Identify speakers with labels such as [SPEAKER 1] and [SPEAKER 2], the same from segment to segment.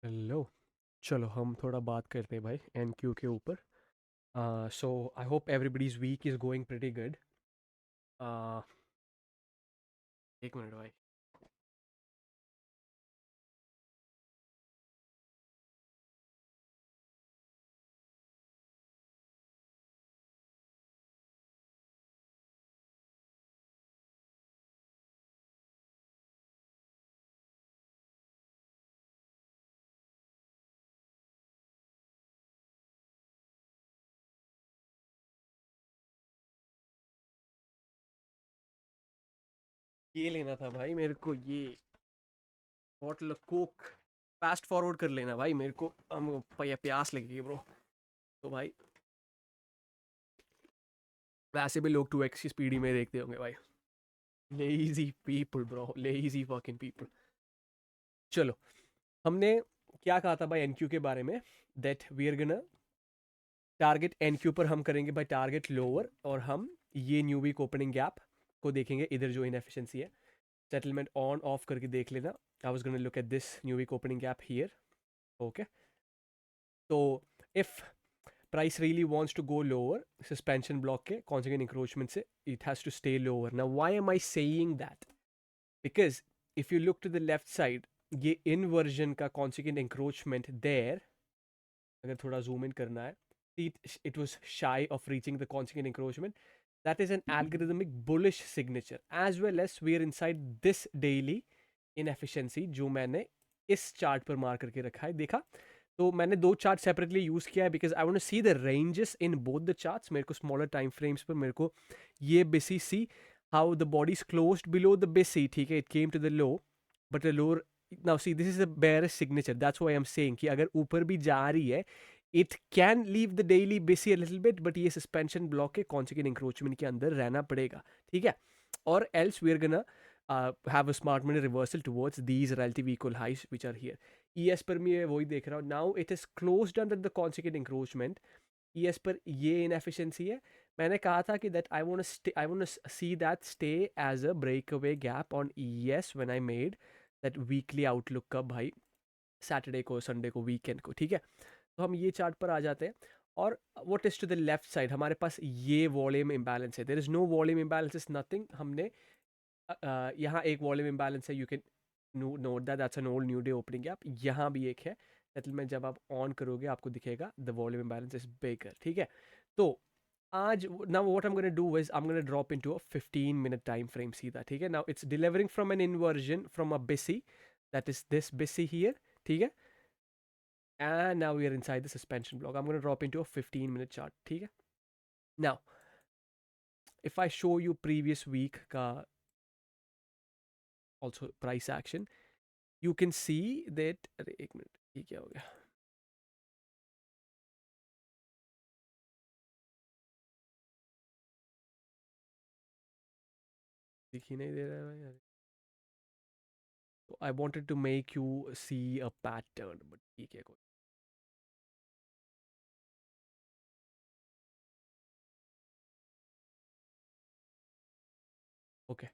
[SPEAKER 1] Hello. चलो हम थोड़ा बात करते हैं भाई एनक्यू के ऊपर। So I hope everybody's week is going pretty good. एक मिनट भाई। ये लेना था भाई मेरे को, ये बॉटल कोक फास्ट फॉरवर्ड कर लेना भाई मेरे को। हम प्यास लगेगी ब्रो। तो भाई वैसे भी लोग 2x की स्पीड में देखते होंगे भाई। Lazy people bro, lazy fucking people. चलो, हमने क्या कहा था भाई एनक्यू के बारे में? That we are gonna target NQ पर हम करेंगे भाई टारगेट लोअर, और हम ये न्यू वीक ओपनिंग गैप को देखेंगे, इधर जो इनएफिशिएंसी है सेटलमेंट ऑन ऑफ करके देख लेना। I was gonna look at this new week opening gap here. Okay, तो if price really wants to go lower, suspension block के consequent encroachment से it has to stay lower. Now why am I saying that? Because if you look to the left side, ये inversion का consequent encroachment there, अगर थोड़ा zoom in करना है, it was shy of reaching the consequent encroachment. That is an algorithmic bullish signature, as well as we are inside this daily inefficiency जो मैंने इस chart पर मार करके रखा है, देखा? तो मैंने दो चार्ट सेपरेटली यूज किया है because I want to see the ranges in both the charts. मेरे को स्मॉलर टाइम फ्रेम्स पर मेरे को ये BISI see how the body is closed below the BISI, ठीक है, it came to the low but the lower. Now see this is the bearish signature, that's why I am saying कि अगर ऊपर भी जा रही है it can leave the daily BISI a little bit, but ये सस्पेंशन ब्लॉक के consequent encroachment के अंदर रहना पड़ेगा, ठीक है? और else we are gonna have a smart money reversal towards these relative equal highs which are here. ES पर मैं वही देख रहा हूँ, now it is closed under the consequent encroachment. ES पर ये इनएफिशिएंसी है। मैंने कहा था कि that I want to see that stay as a break away gap on ES when I made that weekly outlook का भाई, सैटरडे को, संडे को, वीकेंड को, ठीक है? तो हम ये चार्ट पर आ जाते हैं। और what is to the left side, हमारे पास ये वॉल्यूम इम्बैलेंस है। There is no volume imbalance, is nothing. हमने यहाँ एक वॉल्यूम इम्बैलेंस है, you can note that that's an old new day opening gap. यहाँ भी एक है सेटलमेंट, जब आप ऑन करोगे आपको दिखेगा the volume imbalance is bigger, ठीक है? तो आज now what I am gonna do is I am gonna drop into a 15 minute time frame सीधा, ठीक है? Now it's delivering from an inversion from a BISI, that is this BISI here, ठीक है? And now we are inside the suspension block. I'm going to drop into a 15-minute chart, ठीक है? Now, if I show you previous week का also price action, you can see that, अरे एक minute, ये क्या हो गया? दिख ही नहीं दे रहा है भाई यार। So I wanted to make you see a pattern, but ठीक है कोई। ओके,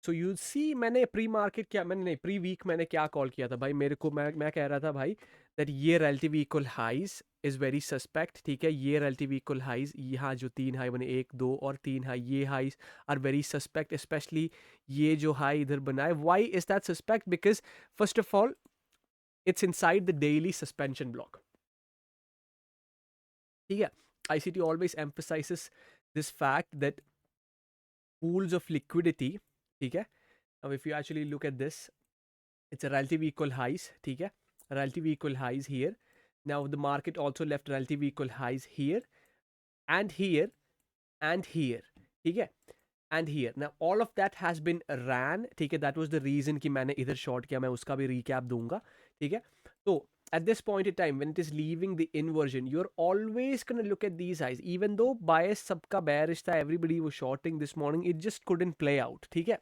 [SPEAKER 1] सो यू सी मैंने प्री मार्केट क्या, मैंने नहीं, प्री वीक मैंने क्या कॉल किया था भाई? मेरे को मैं कह रहा था भाई दैट ये relative equal highs is very suspect, ठीक है? ये रिलेटिव इक्वल हाइज, यहाँ जो तीन हाई बने, एक दो और तीन हाई, ये highs are very suspect, specially ये जो हाई इधर बना है। Why is that suspect? Because first of all it's inside the daily suspension block, ठीक है? ICT always emphasizes this fact that pools of liquidity, ठीक है? Now if you actually look at this, it's a relative equal highs, ठीक है? Relative equal highs here. Now the market also left relative equal highs here and here and here, ठीक है? And here. Now all of that has been ran, ठीक है? That was the reason कि मैंने इधर short किया, मैं उसका भी recap दूंगा, ठीक है? तो at this point in time when it is leaving the inversion, you're always going to look at these highs, even though bias सबका bearish था, everybody was shorting this morning, it just couldn't play out, ठीक है?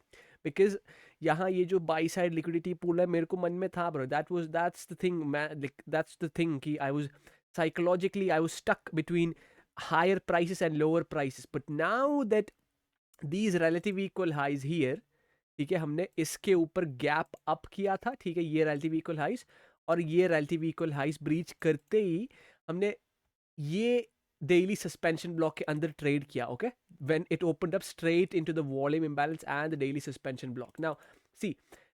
[SPEAKER 1] Because यहाँ ये जो by side liquidity pool है, मेरे को मन में था ब्रो, दैट्स द थिंग, मैं दैट्स द थिंग कि I was psychologically I was stuck between higher prices and lower prices, but now that these relative equal highs here, ठीक है, हमने इसके ऊपर गैप अप किया था, ठीक है, ये रिलेटिव इक्वल हाइज, और ये रिलेटिव इक्वल हाइस ब्रीच करते ही हमने ये डेली सस्पेंशन ब्लॉक के अंदर ट्रेड किया, okay, when it opened up straight into the volume imbalance and the daily suspension block. Now see,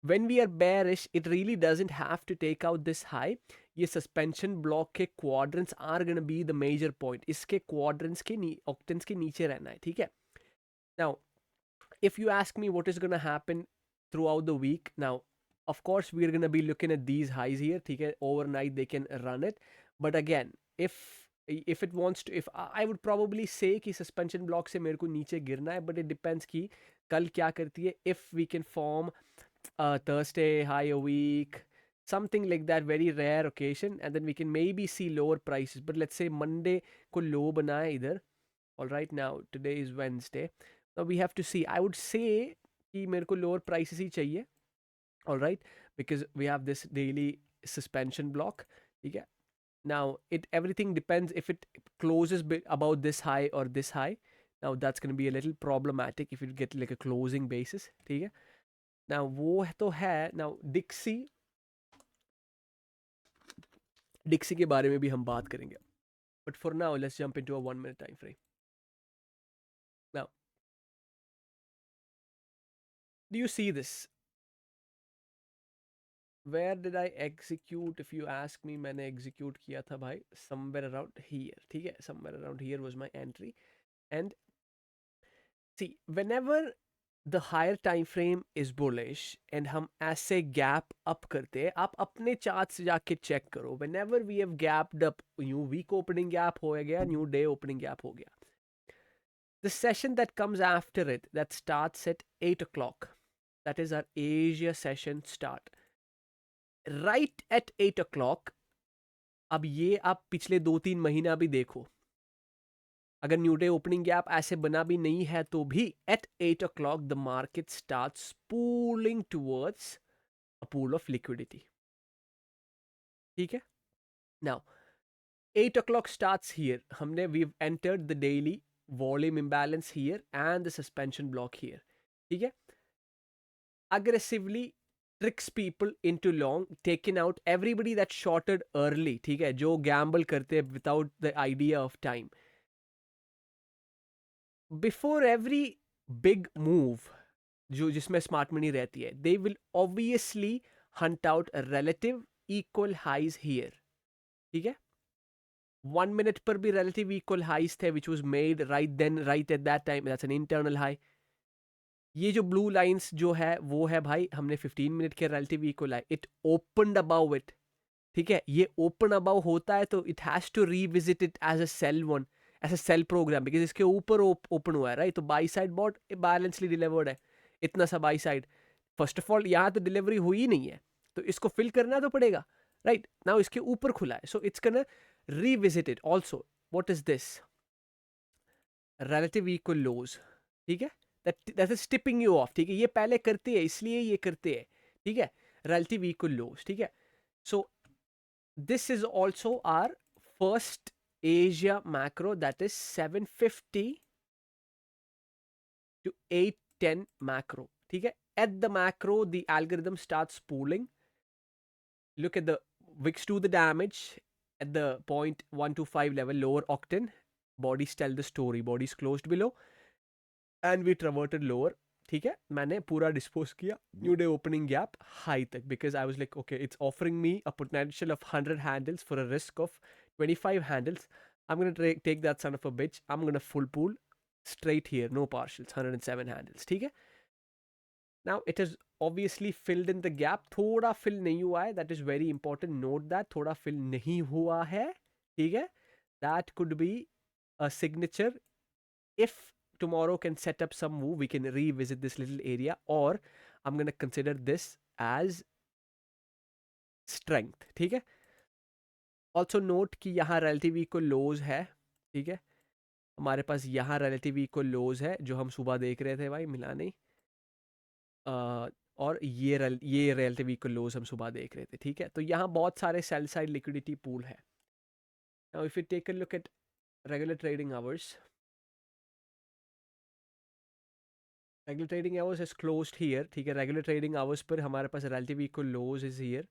[SPEAKER 1] when we are bearish, it really doesn't have to take out this high. ये suspension block के quadrants are gonna be the major point. इसके quadrants के octants के नीचे रहना है, ठीक है. Now if you ask me what is going to happen throughout the week, now of course we are going to be looking at these highs here, ठीक है. Overnight they can run it, but again if it wants to, if I would probably say कि suspension block से मेरे को नीचे गिरना है, but it depends कि कल क्या करती है. If we can form Thursday high a week, something like that, very rare occasion, and then we can maybe see lower prices. But let's say Monday को low बनाए इधर. All right, now today is Wednesday. Now we have to see. I would say कि मेरे को lower prices ही चाहिए. All right, because we have this daily suspension block. ठीक है. Now everything depends if it closes about this high or this high. Now that's going to be a little problematic if you get like a closing basis. ठीक है. Now वो तो है. Now Dixie के बारे में भी हम बात करेंगे. But for now, let's jump into a 1 minute time frame. Now, do you see this? Where did I execute? If you ask me, मैंने execute किया था भाई somewhere around here. ठीक है, somewhere around here was my entry. And see, whenever the higher time frame is bullish and हम ऐसे gap up करते हैं, आप अपने चार्ट से जाके चेक करो. Whenever we have gapped up, new week opening gap हो गया, new day opening gap हो गया. The session that comes after it, that starts at 8 o'clock, that is our Asia session start. Right at 8 o'clock, अब ये आप पिछले 2-3 महीना भी देखो, अगर न्यू डे ओपनिंग गैप ऐसे बना भी नहीं है तो भी at 8 o'clock the market starts pulling towards a pool of liquidity. ठीक है. Now 8 o'clock starts here. हमने we've entered the daily volume imbalance here and the suspension block here. ठीक है. Aggressively tricks people into long, taking out everybody that shorted early. ठीक है, जो gamble करते हैं without the idea of time. Before every big move जो जिसमें smart money रहती है, they will obviously hunt out a relative equal highs here. ठीक है. 1 minute पर भी relative equal highs थे which was made right then, right at that time. That's an internal high. ये जो blue lines जो है वो है भाई हमने 15 मिनट के relative equal high. It opened above it. ठीक है. ये open above होता है तो it has to revisit it as a sell one, as a sell program, because इसके ऊपर open हुआ है, right? तो buy side bought balancedly delivered है इतना सा buy side. First of all यहाँ तो डिलीवरी हुई नहीं है तो इसको फिल करना तो पड़ेगा, राइट. नाउ इसके ऊपर खुला है so it's gonna revisit it also. What is this? Relative equal lows. ठीक है. That is tipping you off. ठीक है. ये पहले करते हैं इसलिए ये करते हैं. ठीक है. Relative equal lows. ठीक है. So this is also our first Asia macro, that is 750 to 810 macro. ठीक है. At the macro, the algorithm starts pooling. Look at the wicks do the damage at the 0.125 level, lower octane. Bodies tell the story. Bodies closed below. And we traverted lower. ठीक है. मैंने पूरा dispose किया new day opening gap high तक because I was like, okay, it's offering me a potential of 100 handles for a risk of 25 handles. I'm going to take that son of a bitch. I'm going to full pool straight here. No partials. 107 handles. ठीक है. Now it has obviously filled in the gap. थोड़ा fill नहीं हुआ है. That is very important. Note that थोड़ा fill नहीं हुआ है. ठीक है. That could be a signature. If tomorrow can set up some move, we can revisit this little area, or I'm going to consider this as strength. ठीक है. Also note कि यहाँ relative equal lows है. ठीक है. हमारे पास यहाँ relative equal lows है जो हम सुबह देख रहे थे भाई, मिला नहीं. और ये रिलेटिव इक्वल लोज हम सुबह देख रहे थे. ठीक है. तो यहाँ बहुत सारे सेल साइड लिक्विडिटी पूल है. Now if you take a look at regular trading hours, regular trading hours is closed here. ठीक है. रेगुलर ट्रेडिंग आवर्स पर हमारे पास relative equal lows is here.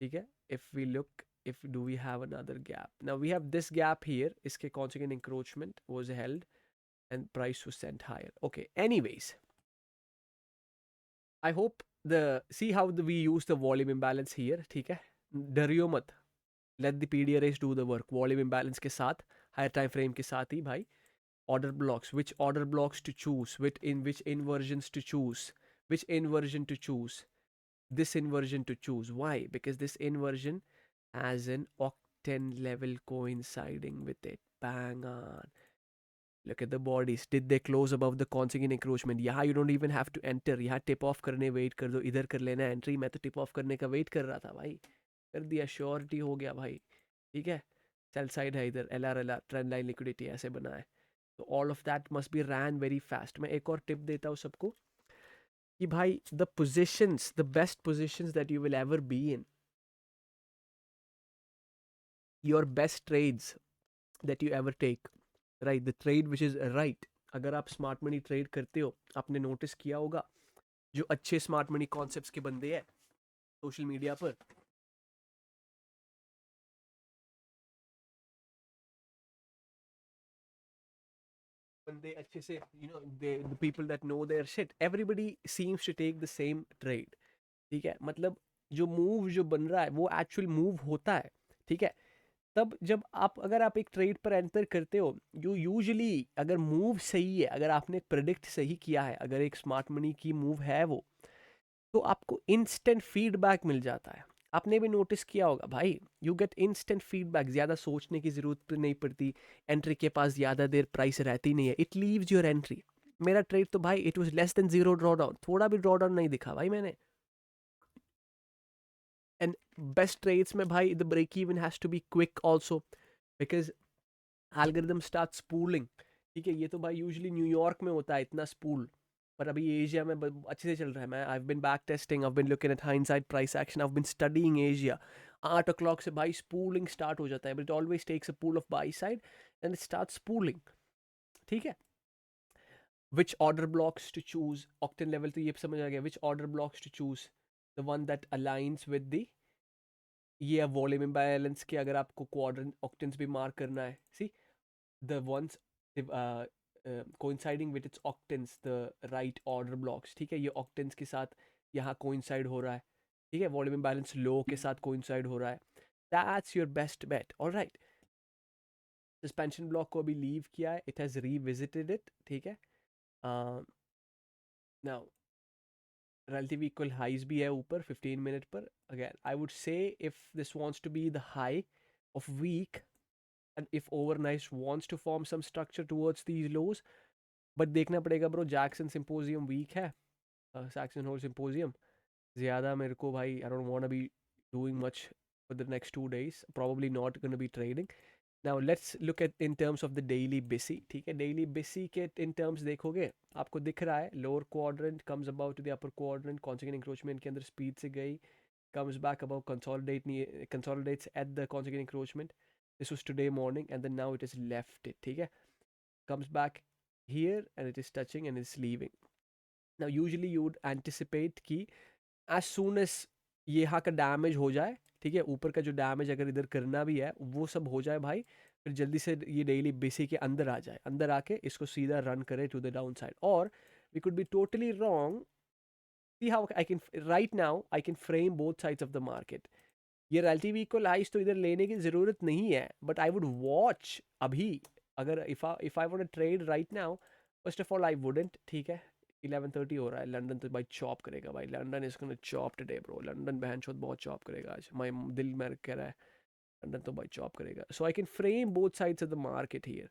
[SPEAKER 1] ठीक है. If we look, if do we have another gap? Now we have this gap here. इसके consequent encroachment was held and price was sent higher. Okay. Anyways, I hope the see how we use the volume imbalance here. ठीक है. डरियो मत. Let the PDRAs do the work. Volume imbalance के साथ, higher time frame के साथ ही भाई. Order blocks. Which order blocks to choose? Which inversions to choose? Which inversion to choose? This inversion to choose. Why? Because this inversion has an octane level coinciding with it. Bang on. Look at the bodies. Did they close above the consequent encroachment? यहाँ you don't even have to enter. यहाँ tip off करने wait कर दो. इधर कर लेना entry. मैं तो tip off करने का wait कर रहा था भाई. कर दिया. Surety हो गया भाई. ठीक है. Sell side है इधर. LR trend line liquidity ऐसे बना है. So all of that must be ran very fast. मैं एक और tip देता हूँ सबको कि भाई the positions, the best positions that you will ever be in, your best trades that you ever take, right, the trade which is right. अगर आप स्मार्ट मनी ट्रेड करते हो, आपने नोटिस किया होगा जो अच्छे स्मार्ट मनी कॉन्सेप्ट्स के बंदे हैं सोशल मीडिया पर, बंदे अच्छे से the people that know their shit, everybody seems to take the same trade. ठीक है. मतलब जो मूव जो बन रहा है वो एक्चुअल मूव होता है. ठीक है. तब जब आप अगर आप एक ट्रेड पर एंटर करते हो, यू यूजुअली अगर मूव सही है, अगर आपने प्रेडिक्ट सही किया है, अगर एक स्मार्ट मनी की मूव है वो, तो आपको इंस्टेंट फीडबैक मिल जाता है. आपने भी नोटिस किया होगा भाई, यू गेट इंस्टेंट फीडबैक. ज़्यादा सोचने की ज़रूरत नहीं पड़ती. एंट्री के पास ज़्यादा देर प्राइस रहती नहीं है. It leaves your entry. मेरा ट्रेड तो भाई it was less than zero draw down. थोड़ा भी ड्रॉ डाउन नहीं दिखा भाई मैंने. एंड बेस्ट ट्रेड्स में भाई the break even has to be quick also because algorithm start spooling. ठीक है. ये तो भाई यूजुअली न्यूयॉर्क में होता है इतना स्पूल, पर अभी एशिया में अच्छे से चल रहा है. मैं I been back testing, I been looking at hindsight price action, I been studying Asia. 8 o'clock से भाई स्पूलिंग स्टार्ट हो जाता है, but it always takes a pool of buy side and it start spooling. ठीक है. Which order blocks to choose, octant level तो ये समझ आ गया. Which order blocks to choose, the one that aligns with the, ये volume imbalance के अगर आपको क्वाड्रेंट ऑक्टेन्स भी मार्क करना है. सी the ones coinciding with its octants, the right order blocks. ठीक है. ये octants के साथ यहाँ coincide हो रहा है. ठीक है. वॉल्यूम बैलेंस लो के साथ coincide हो रहा है. That's your best bet. All right. Suspension block को अभी लीव किया है. It has revisited it. ठीक है. नाउ relative equal highs भी है ऊपर 15 मिनट पर. Again I would say if this wants to be the high of week and if overnight wants to form some structure towards these lows, but देखना पड़ेगा bro. Jackson symposium week है. Jackson Hole symposium ज़्यादा मेरे को भाई, I don't want to be doing much for the next 2 days. Probably not going to be trading. Now let's look at in terms of the daily BISI. ठीक है. daily BISI के in terms देखोगे आपको दिख रहा है lower quadrant comes above to the upper quadrant, consequent encroachment के अंदर speed से गई, comes back above, consolidates at the consequent encroachment. This was today morning and then now it has left it. ठीक है. Comes back here and it is touching and it's leaving. Now usually you would anticipate कि as soon as ये यहाँ का damage हो जाए, ठीक है, ऊपर का जो डैमेज अगर इधर करना भी है वो सब हो जाए भाई, फिर जल्दी से ये डेली बेसिक के अंदर आ जाए, अंदर आके इसको सीधा रन करे टू द डाउन साइड. और we could be totally wrong. See how I can right now I can frame both sides of the market. ये relative equal highs तो इधर लेने की ज़रूरत नहीं है, but I would watch अभी. अगर if I want to trade right now, first of all I wouldn't. ठीक है. 11:30 हो रहा है. लंदन तो भाई चॉप करेगा भाई. London is gonna chop today bro. London बहन चोद बहुत चॉप करेगा आज. माय दिल में कह रहा है लंदन तो भाई चॉप करेगा. So I can frame both sides of the market here.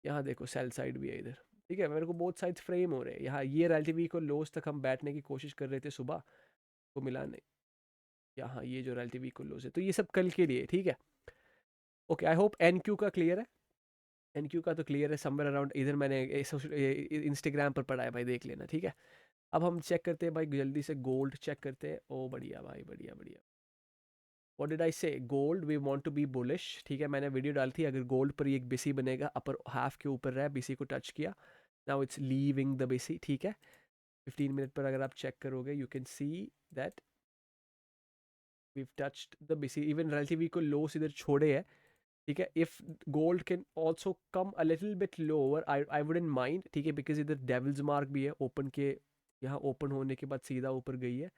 [SPEAKER 1] यहाँ देखो सेल साइड भी है इधर. ठीक है. मेरे को बोथ साइड्स फ्रेम हो रहे हैं. यहाँ ये relative equal लोस तक हम बैठने की कोशिश कर रहे थे सुबह, तो मिला नहीं. यहाँ ये जो relative equal लोस है, तो ये सब कल के लिए. ठीक है. ओके. आई होप NQ का क्लियर है. NQ का तो क्लियर है. समवेयर अराउंड इधर मैंने इंस्टाग्राम पर पढ़ा है भाई, देख लेना. ठीक है. अब हम चेक करते हैं भाई जल्दी से. गोल्ड चेक करते हैं. ओ बढ़िया भाई, बढ़िया बढ़िया. What did I say? Gold we want to be bullish. ठीक है. मैंने वीडियो डाली थी. अगर गोल्ड पर एक बीसी बनेगा, अपर हाफ के ऊपर रहा, बीसी को टच किया, now it's leaving the BC. ठीक है. 15 मिनट पर अगर आप चेक करोगे you can see that we've touched the BC, even relative equal lows इधर छोड़े हैं, ठीक है. If gold can also come a little bit lower, I wouldn't mind, ठीक है, because इधर devil's mark भी है open के, यहाँ open होने के बाद सीधा ऊपर गई है.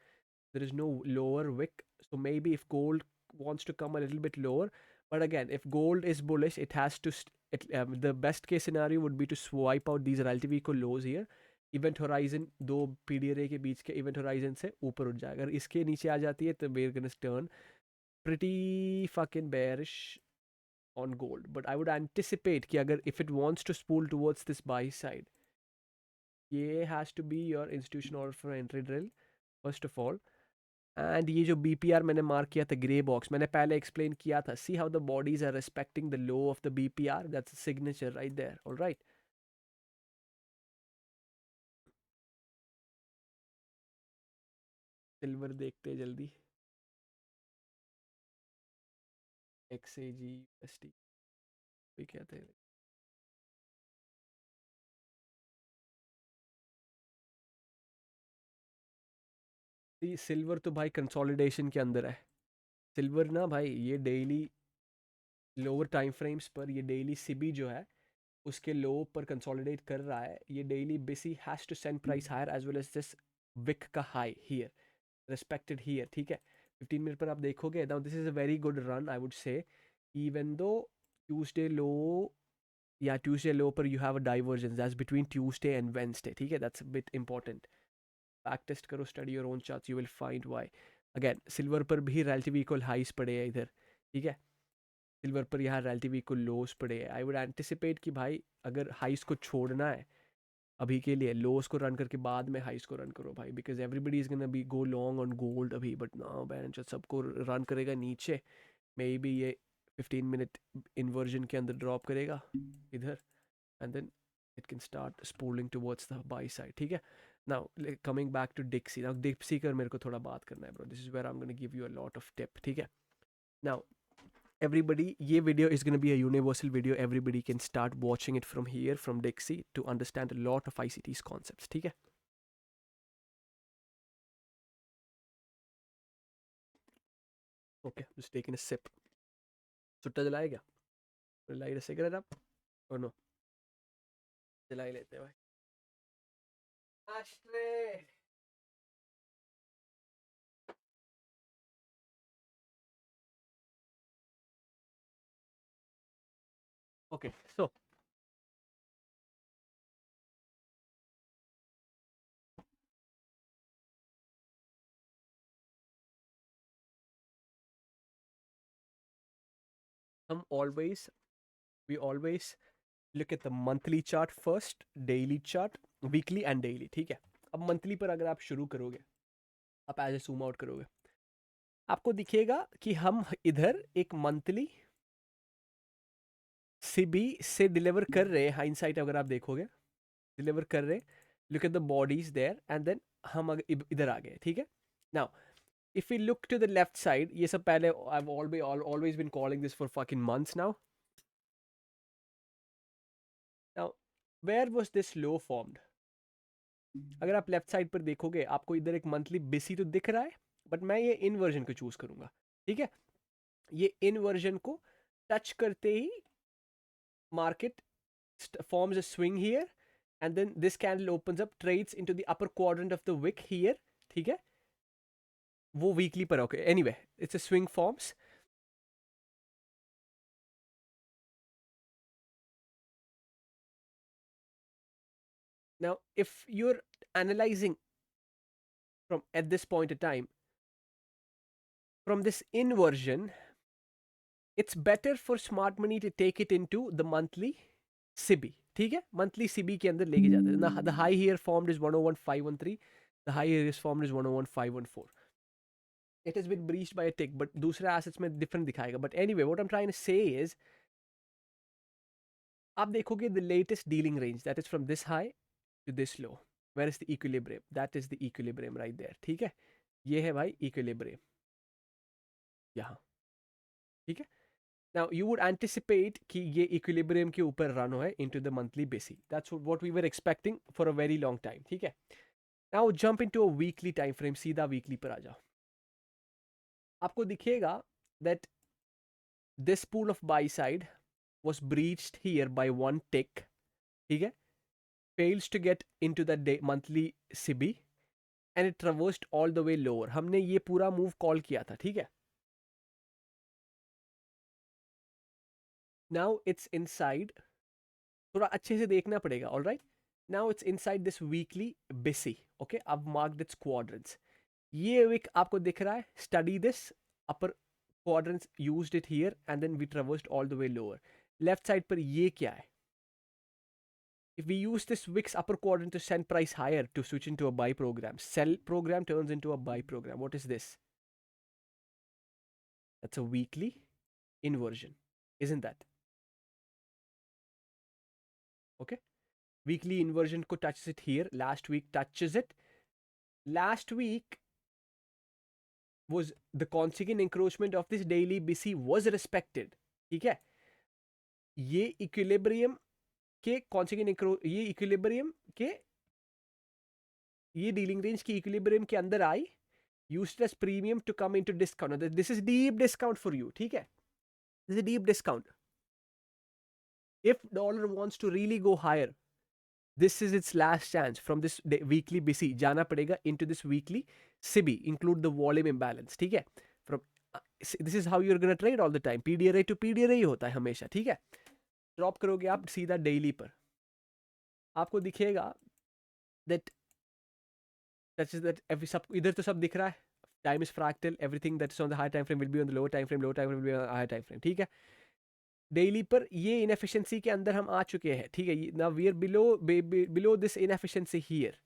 [SPEAKER 1] There is no lower wick, so maybe if gold wants to come a little bit lower, but again, if gold is bullish, it has to the best case scenario would be to swipe out these relative equal lows here. Event horizon दो पीडीआरए के बीच के event horizon से ऊपर उठ जाएगा. अगर इसके नीचे आ जाती है तो we're gonna turn pretty fucking bearish on gold. But I would anticipate कि अगर if it wants to spool towards this buy side, ये has to be your institution order for entry drill first of all. And ये जो BPR मैंने mark किया था grey box, मैंने पहले एक्सप्लेन किया था. See how the bodies are respecting the low of the BPR, that's signature right there. Alright, silver देखते हैं जल्दी. XAG USD भी कहते हैं. सिल्वर तो भाई कंसोलिडेशन के अंदर है. सिल्वर ना भाई ये डेली लोअर टाइम फ्रेम्स पर, ये डेली सिबी जो है उसके लो पर कंसोलिडेट कर रहा है. ये daily BISI has to send price higher as well as this week का हाई हियर रिस्पेक्टेड हियर, ठीक है. 15 मिनट पर आप देखोगे, now this is a very good run I would say, even though Tuesday low या Tuesday low पर you have a divergence that's between Tuesday and Wednesday, ठीक है. That's a bit important. Back test करो, study your own charts, you will find why. Again silver पर भी relative equal हाइस पड़े हैं इधर, ठीक है. सिल्वर पर यहाँ रिलेटिव इक्वल लोस पड़े हैं. आई वुड एंटिसिपेट कि भाई अगर हाइस को छोड़ना है अभी के लिए, लोस को रन करके बाद में हाइस को रन करो भाई, because everybody is gonna be go long on gold अभी. बट नाउ बैन सबको रन करेगा नीचे. मे बी ये 15 मिनट इन्वर्जन के अंदर ड्रॉप करेगा इधर, and then it can start spooling towards the buy side, ठीक है. Now coming back to Dixie, now Dixie का मेरे को थोड़ा बात करना है bro. This is where I'm going to give you a lot of tip, ठीक है. Now everybody, ये video is going to be a universal video. Everybody can start watching it from here, from Dixie, to understand a lot of ICT's concepts, ठीक है. Okay, just taking a sip. सुट्टा जलाए क्या? Light a cigarette up or no? जला ही लेते हैं भाई. Ashtray. Okay, so we always look at the monthly chart first, daily chart, weekly and daily, ठीक है. अब मंथली पर अगर आप शुरू करोगे, आप एज ए जूम आउट करोगे, आपको दिखेगा कि हम इधर एक मंथली सिबी से डिलीवर कर रहे हैं. हाइंडसाइट अगर आप देखोगे, डिलीवर कर रहे, look at the bodies there, and then हम इधर आ गए, ठीक है. Now if we look to the left side, ये सब पहले I've always been calling this for fucking months now. Now where was this low formed? अगर आप लेफ्ट साइड पर देखोगे, आपको इधर एक मंथली बिसी तो दिख रहा है, बट मैं ये इनवर्जन को चूज करूंगा, ठीक है. ये इनवर्जन को टच करते ही market forms a swing here, and then this candle opens up, trades into the upper quadrant of the wick here, ठीक है. वो वीकली पर okay. Anyway, it's a swing forms. Now if you're analyzing from at this point in time from this inversion, it's better for smart money to take it into the monthly SIBI, ठीक है. Monthly SIBI के अंदर लेके जाते हैं. The high here formed is 101,513, the high here is formed is 101,514. It has been breached by a tick, but दूसरे assets में different दिखाएगा. But anyway, what I am trying to say is, आप देखोगे the latest dealing range that is from this high to this low, where is the equilibrium, that is the equilibrium right there, ठीक है. ये है भाई equilibrium यहाँ, ठीक है. Now you would anticipate कि ये equilibrium के ऊपर run हो है into the monthly basis. That's what we were expecting for a very long time, ठीक है. Now jump into a weekly time frame, सीधा weekly पर आ जाओ. आपको दिखेगा that this pool of buy side was breached here by one tick, ठीक है, fails to get into the day monthly CB and it traversed all the way lower. हमने ये पूरा मूव कॉल किया था, ठीक है. Now it's inside, थोड़ा अच्छे से देखना पड़ेगा, all right. Now it's inside this weekly busy, okay. I've marked its quadrants. ये week आपको दिख रहा है, study this upper quadrants, used it here and then we traversed all the way lower. Left side पर ये क्या है? If we use this Wix upper quadrant to send price higher to switch into a buy program, sell program turns into a buy program. What is this? That's a weekly inversion, isn't that? Okay. Weekly inversion को touches it here. Last week touches it. Last week was the consequent encroachment of this daily BC was respected. ठीक है. ये equilibrium के consequent ये equilibrium के ये dealing range की equilibrium के अंदर आई. Used as premium to come into discount. This is deep discount for you. ठीक है. This is a deep discount. If dollar wants to really go higher, this is its last chance. From this weekly BC जाना पड़ेगा into this weekly CB, include the volume imbalance, ठीक है. From this is how you're gonna trade all the time. PDRA to PDRA ही होता है हमेशा, ठीक है. Drop करोगे आप सीधा डेली पर, आपको दिखेगा that every सब इधर तो सब दिख रहा है. Time is fractal. Everything that is on the high time frame will be on the lower time frame. Lower time frame will be on the higher time frame. ठीक है. डेली पर ये इनएफिशिएंसी के अंदर हम आ चुके हैं, ठीक है. Now we are below this inefficiency here.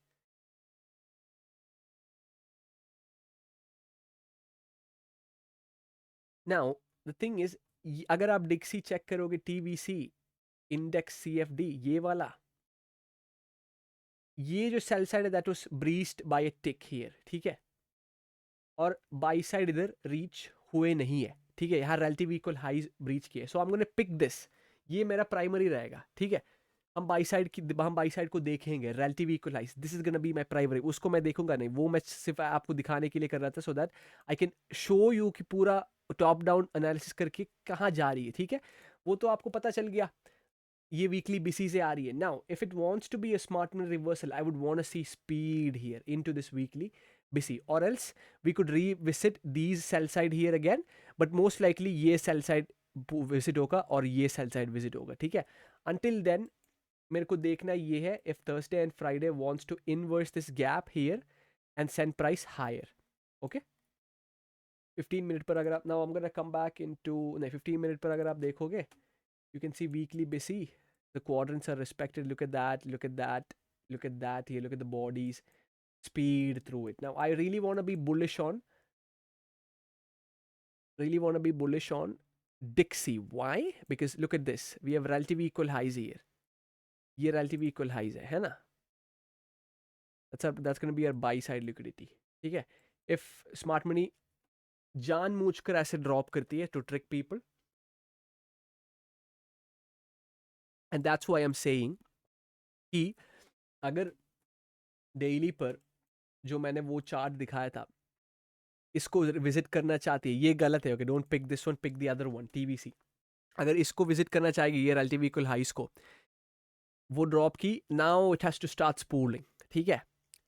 [SPEAKER 1] Now the thing is, अगर आप डिक्सी चेक करोगे, टीवीसी इंडेक्स सीएफडी, ये वाला, ये जो सेल साइड है that was breached by a tick here, ठीक है. और बाई साइड इधर रीच हुए नहीं है, ठीक है. यहाँ रिलेटिव इक्वल हाईज ब्रीच किए. So I am gonna pick this. ये मेरा प्राइमरी रहेगा, ठीक है. हम बाई साइड को देखेंगे, relative equal highs. This is gonna be my primary. उसको मैं देखूंगा नहीं, वो मैं सिर्फ आपको दिखाने के लिए कर रहा था, so that I can show you कि पूरा टॉप डाउन एनालिसिस करके कहाँ जा रही है, ठीक है. वो तो आपको पता चल गया, ये वीकली बीसी से आ रही है. Now if it wants to be a smart money reversal, I would want to see speed here into this weekly BC, or else we could revisit these sell side here again, but most likely ये sell side visit होगा और ये sell side visit होगा, ठीक है. Until then मेरे को देखना ये है, if Thursday and Friday wants to inverse this gap here and send price higher, okay. 15 minute पर अगर आप, now I'm gonna come back into, नहीं 15 मिनट पर अगर आप देखोगे, you can see weekly BC, the quadrants are respected. Look at that, look at that, look at that here, look at the bodies, speed through it. Now I really want to be bullish on Dixie. Why? Because look at this, we have relative equal highs here. ये relative equal highs है ना. That's going to be our buy side liquidity, ठीक है. If smart money जानबूझकर ऐसे drop करती है to trick people, and that's why I'm saying कि अगर डेली पर जो मैंने वो चार्ट दिखाया था, इसको विजिट करना चाहती है, ये गलत है. Okay, don't pick this one, pick the other one, TVC. अगर इसको विजिट करना चाहेगी, ये रिलेटिव इक्वल हाइस को, वो ड्रॉप की, now it has to start spooling, ठीक है.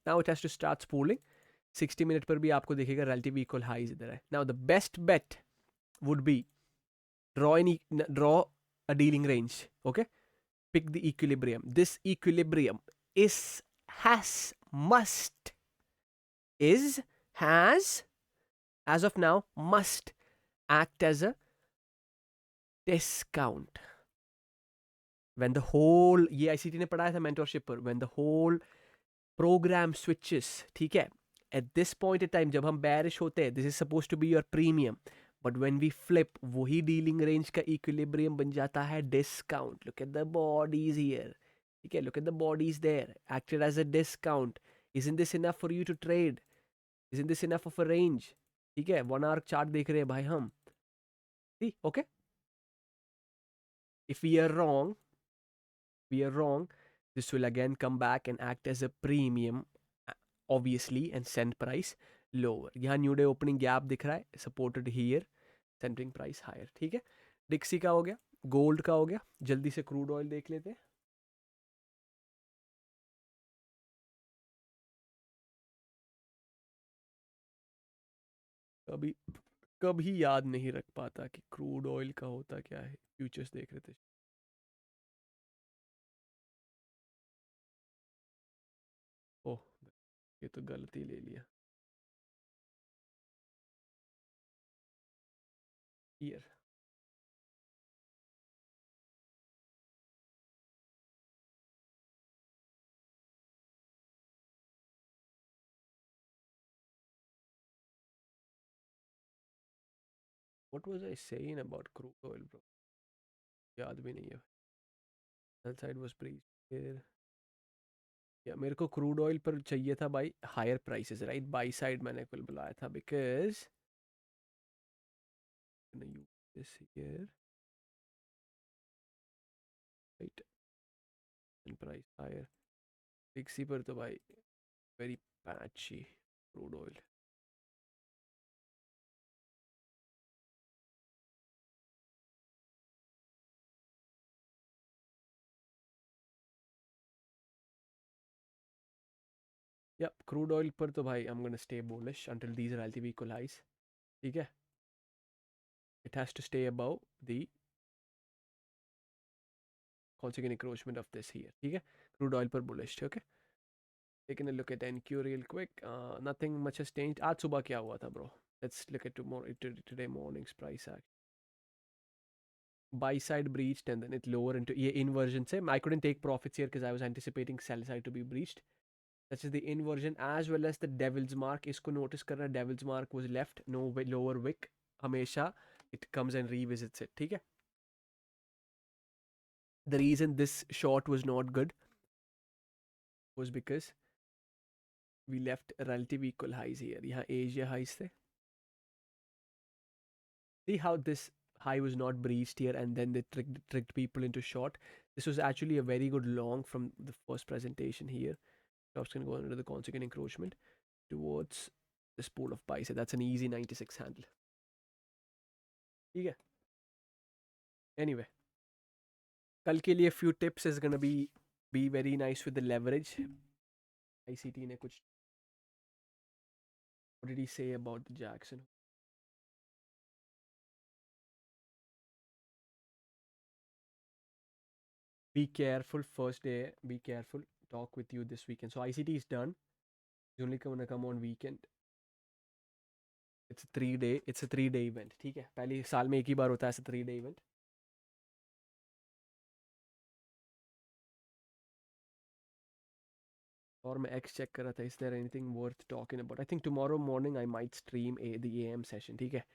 [SPEAKER 1] Now it has to start spooling. 60 minute पर भी आपको दिखेगा रिलेटिव इक्वल हाइज इधर है. Now the best bet would be draw a dealing range, okay. Pick the equilibrium. This equilibrium is has as of now must act as a discount when the whole, ये ICT ने पढ़ाया था mentorship पर, when the whole program switches, ठीक है. At this point in time जब हम bearish होते हैं, this is supposed to be your premium, but when we flip, वही dealing range का equilibrium बन जाता है discount. Look at the bodies here, ठीक है. Look at the bodies there, acted as a discount. Isn't this enough for you to trade? Isn't this enough of a range? ठीक है. 1 hour chart देख रहे हैं भाई हम. See, okay. If we are wrong, this will again come back and act as a premium, obviously, and send price lower, यहाँ new day opening gap दिख रहा है, supported here, centering price higher, ठीक है। डिक्सी का हो गया, गोल्ड का हो गया, जल्दी से क्रूड ऑयल देख लेते हैं। कभी कभी याद नहीं रख पाता कि क्रूड ऑयल का होता क्या है, फ्यूचर्स देख रहे थे। ओह, ये तो गलती ले लिया। Year, what was I saying about crude oil bro, याद भी नहीं है। सेल साइड वाज प्रीच, या मेरे को क्रूड ऑयल पर चाहिए था भाई higher prices, right. Buy side मैंने कुल बुलाया था because this year, right, and price higher. इसी पर तो भाई वेरी पैची क्रूड ऑयल। या क्रूड ऑयल पर तो भाई I am gonna stay bullish until these relative equalize, ठीक है। It has to stay above the consequent encroachment of this here, ठीक है। क्रूड ऑयल पर bullish, okay. Taking a look at NQ real quick, nothing much has changed। आज सुबह क्या हुआ था bro, let's look at tomorrow, today morning's price action। Buy side breached and then it lower into ये inversion से I couldn't take profits here because I was anticipating sell side to be breached। Such as the inversion as well as the devil's mark, इसको notice करना, devil's mark was left, no lower wick, हमेशा it comes and revisits it, ठीक है। The reason this short was not good was because we left relative equal highs here, यहाँ Asia highs थे। See how this high was not breached here and then they tricked people into short. This was actually a very good long from the first presentation here. Stocks can go under the consequent encroachment towards this pool of buy. So that's an easy 96 handle, ठीक है। Anyway, कल के लिए few tips is gonna be very nice with the leverage। ICT ने कुछ, what did he say about the Jackson? Be careful first day, be careful, talk with you this weekend। So ICT is done, it's only gonna come on weekend। it's a 3 day event, ठीक है। पहले साल में एक ही बार होता है ऐसा 3 day event। और मैं एक्स चेक कर रहा था, is there anything worth talking about. I think tomorrow morning I might stream the AM session, ठीक है।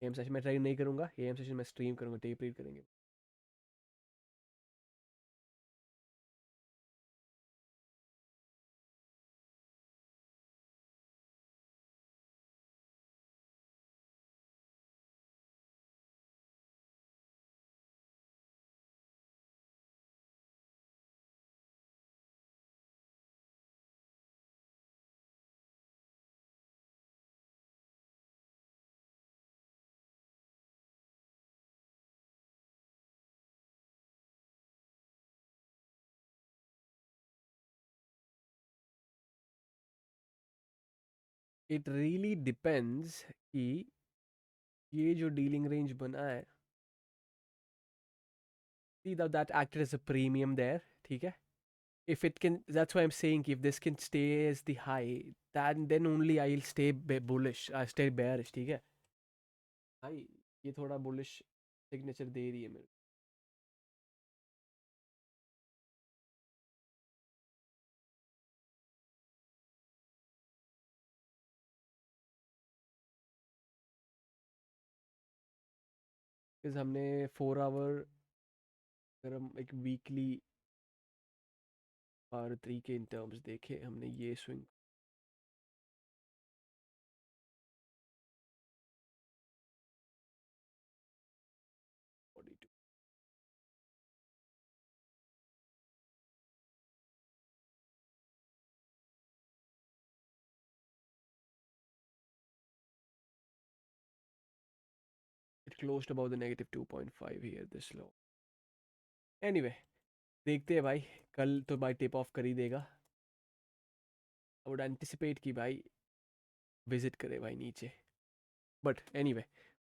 [SPEAKER 1] एएम सेशन मैं ट्राई नहीं करूंगा, एएम सेशन मैं स्ट्रीम करूंगा, टेप रीड करेंगे। इट रियली डिपेंड्स कि ये जो डीलिंग रेंज बना है, see that acted as a premium there, ठीक है। If it can, that's why I'm saying if this can stay as the high, then only I'll stay bullish, I stay bearish, ठीक है भाई। ये थोड़ा bullish signature दे रही है मेरे को। हमने 4 आवर, अगर हम एक वीकली और 3 के इन टर्म्स देखे, हमने ये swing it closed above the negative 2.5 here this low. Anyway, देखते हैं भाई, कल तो भाई टिप ऑफ कर ही देगा. I would anticipate कि भाई विजिट करे भाई नीचे. But anyway,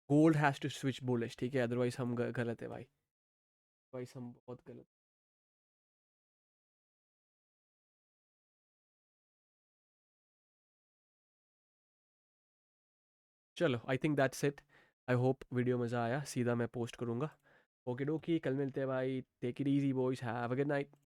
[SPEAKER 1] gold has to switch bullish, ठीक है, अदरवाइज हम गलत है भाई, अदरवाइज हम बहुत गलत. चलो, I think that's it. I hope video मज़ा आया. सीधा मैं पोस्ट करूँगा. ओके डोकी, कल मिलते हैं भाई. Take it easy boys, have a good night.